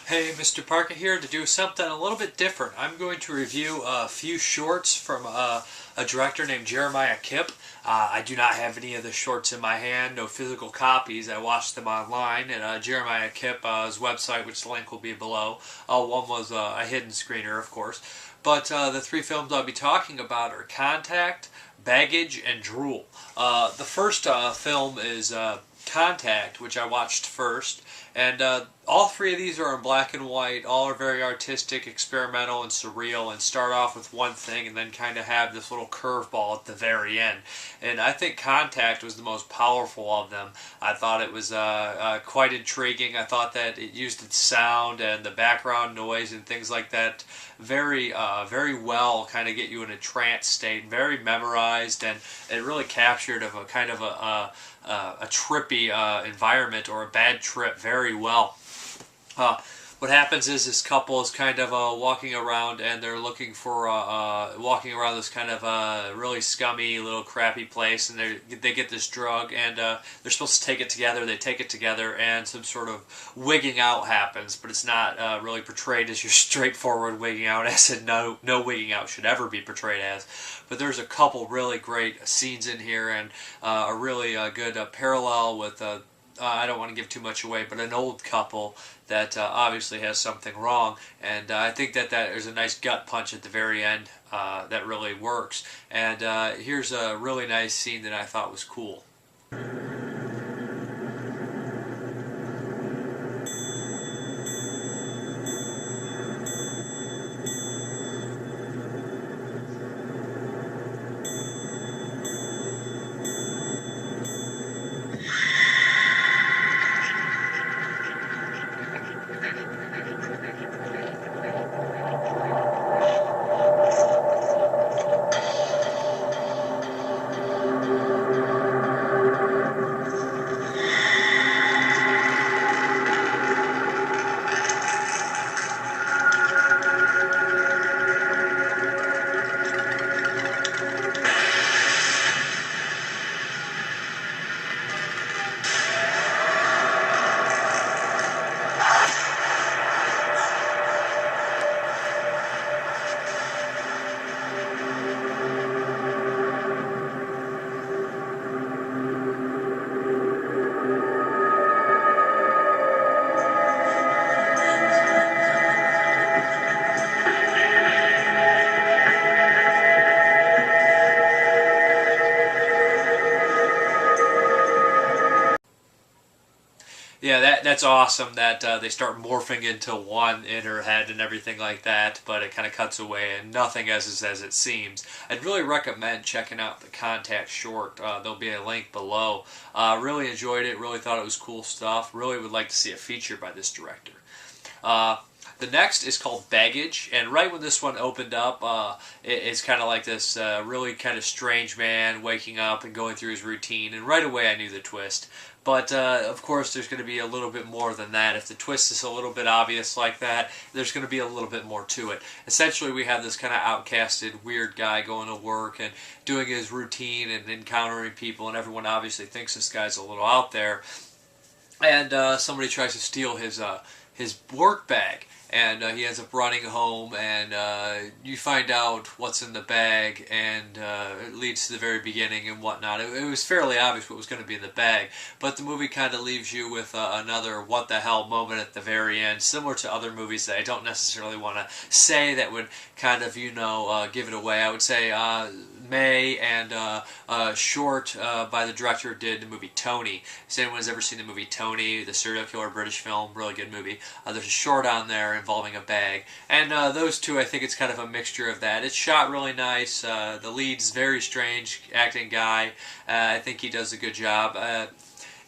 Hey, Mrparka here to do something a little bit different. I'm going to review a few shorts from a director named Jeremiah Kipp. I do not have any of the shorts in my hand, no physical copies. I watched them online at Jeremiah Kipp's website, which the link will be below. One was a hidden screener, of course. But the three films I'll be talking about are Contact, Baggage, and Drool. The first film is Contact, which I watched first, and all three of these are in black and white. All are very artistic, experimental, and surreal, and start off with one thing and then kind of have this little curveball at the very end. And I think Contact was the most powerful of them. I thought it was quite intriguing. I thought that it used its sound and the background noise and things like that very well, kind of get you in a trance state, very memorized, and it really captured of a kind of a trippy environment or a bad trip very well. What happens is this couple is kind of walking around and they're looking for walking around this kind of really scummy little crappy place, and they get this drug and they're supposed to take it together. They take it together and some sort of wigging out happens, but it's not really portrayed as your straightforward wigging out, as in no wigging out should ever be portrayed as. But there's a couple really great scenes in here and a really good parallel with I don't want to give too much away, but an old couple that obviously has something wrong, and I think that there's a nice gut punch at the very end that really works. And here's a really nice scene that I thought was cool. Yeah, that's awesome that they start morphing into one in her head and everything like that, but it kind of cuts away and nothing as it seems. I'd really recommend checking out the Contact short. There'll be a link below. Really enjoyed it, really thought it was cool stuff. Really would like to see a feature by this director. The next is called Baggage, and right when this one opened up, it's kind of like this really kind of strange man waking up and going through his routine, and right away I knew the twist. But of course there's going to be a little bit more than that. If the twist is a little bit obvious like that, there's going to be a little bit more to it. Essentially we have this kind of outcasted weird guy going to work and doing his routine and encountering people, and everyone obviously thinks this guy's a little out there. And somebody tries to steal his work bag, and he ends up running home, and you find out what's in the bag, and it leads to the very beginning and whatnot. It was fairly obvious what was going to be in the bag, but the movie kind of leaves you with another what the hell moment at the very end, similar to other movies that I don't necessarily want to say that would kind of, give it away. I would say May and short by the director did the movie Tony. If anyone has ever seen the movie Tony, the serial killer British film, really good movie, there's a short on there involving a bag, and those two, I think it's kind of a mixture of that. It's shot really nice. The lead's very strange acting guy. I think he does a good job.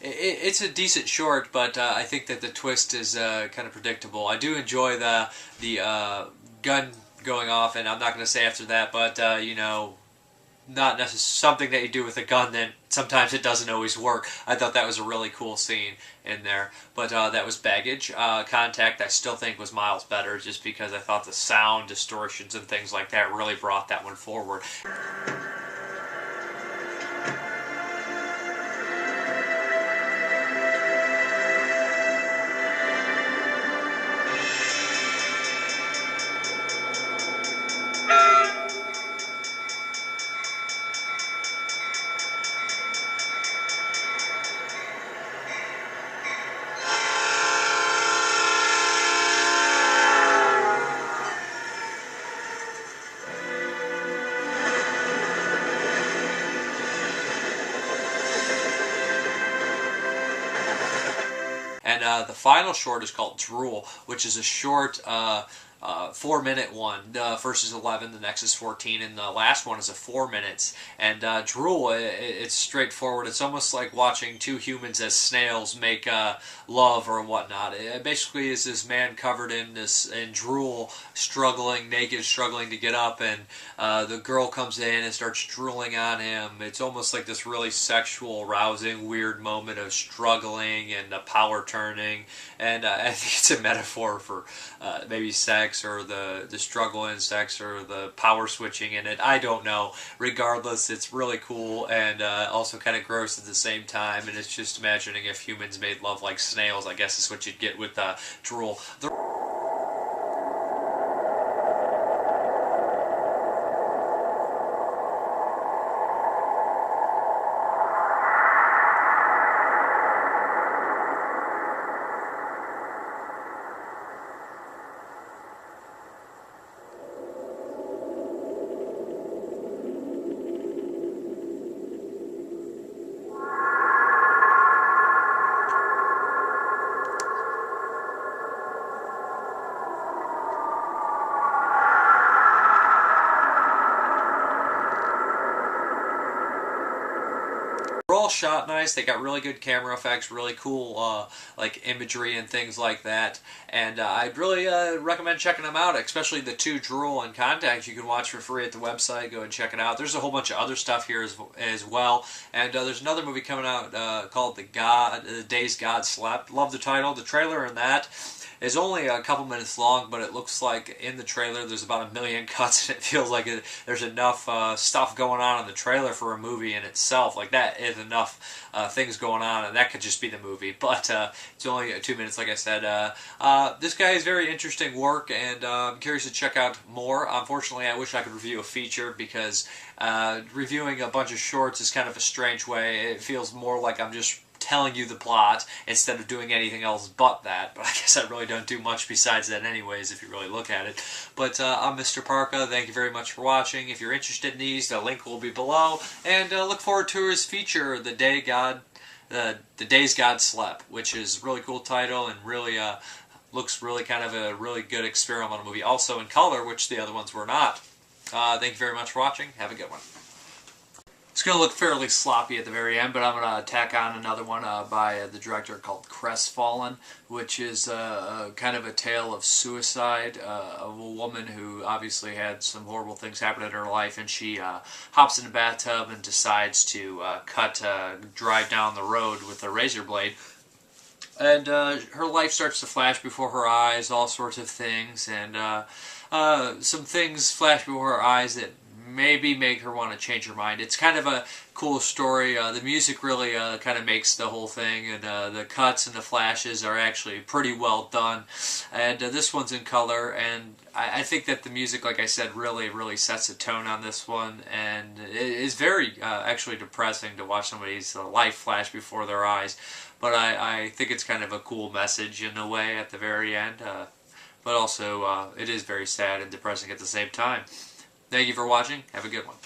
It's a decent short, but I think that the twist is kind of predictable. I do enjoy the gun going off, and I'm not going to say after that, but not necessarily something that you do with a gun, then sometimes it doesn't always work. I thought that was a really cool scene in there. But that was Baggage. Contact I still think was miles better, just because I thought the sound, distortions, and things like that really brought that one forward. the final short is called Drool, which is a short 4-minute one. The first is 11, the next is 14, and the last one is a 4 minutes. And Drool, it's straightforward. It's almost like watching two humans as snails make love or whatnot. It basically is this man covered in drool, struggling, naked, struggling to get up, and the girl comes in and starts drooling on him. It's almost like this really sexual, arousing, weird moment of struggling and power turning. And I think it's a metaphor for maybe sex, or the struggle in sex, or the power switching in it. I don't know. Regardless, it's really cool and also kind of gross at the same time. And it's just imagining if humans made love like snails, I guess is what you'd get with Drool. They're all shot nice. They got really good camera effects, really cool like imagery and things like that. And I'd really recommend checking them out, especially the two Drool and Contact you can watch for free at the website. Go and check it out. There's a whole bunch of other stuff here as well. And there's another movie coming out called The Days God Slept. Love the title. The trailer in that is only a couple minutes long, but it looks like in the trailer there's about 1 million cuts, and it feels like there's enough stuff going on in the trailer for a movie in itself. Like, that is enough things going on, and that could just be the movie. But it's only 2 minutes, like I said. This guy has very interesting work, and I'm curious to check out more. Unfortunately, I wish I could review a feature, because reviewing a bunch of shorts is kind of a strange way. It feels more like I'm just telling you the plot instead of doing anything else but that. But I guess I really don't do much besides that anyways, if you really look at it. But I'm Mrparka. Thank you very much for watching. If you're interested in these, the link will be below. And look forward to his feature, The Days God Slept, which is a really cool title and really looks really kind of a really good experimental movie. Also in color, which the other ones were not. Thank you very much for watching. Have a good one. It's going to look fairly sloppy at the very end, but I'm going to tack on another one by the director called Crestfallen, which is kind of a tale of suicide of a woman who obviously had some horrible things happen in her life, and she hops in a bathtub and decides to drive down the road with a razor blade. And her life starts to flash before her eyes, all sorts of things, and some things flash before her eyes that maybe make her want to change her mind. It's kind of a cool story. The music really kind of makes the whole thing, and the cuts and the flashes are actually pretty well done. And this one's in color, and I think that the music, like I said, really sets a tone on this one, and it is very actually depressing to watch somebody's life flash before their eyes. But I think it's kind of a cool message in a way at the very end. But also, it is very sad and depressing at the same time. Thank you for watching. Have a good one.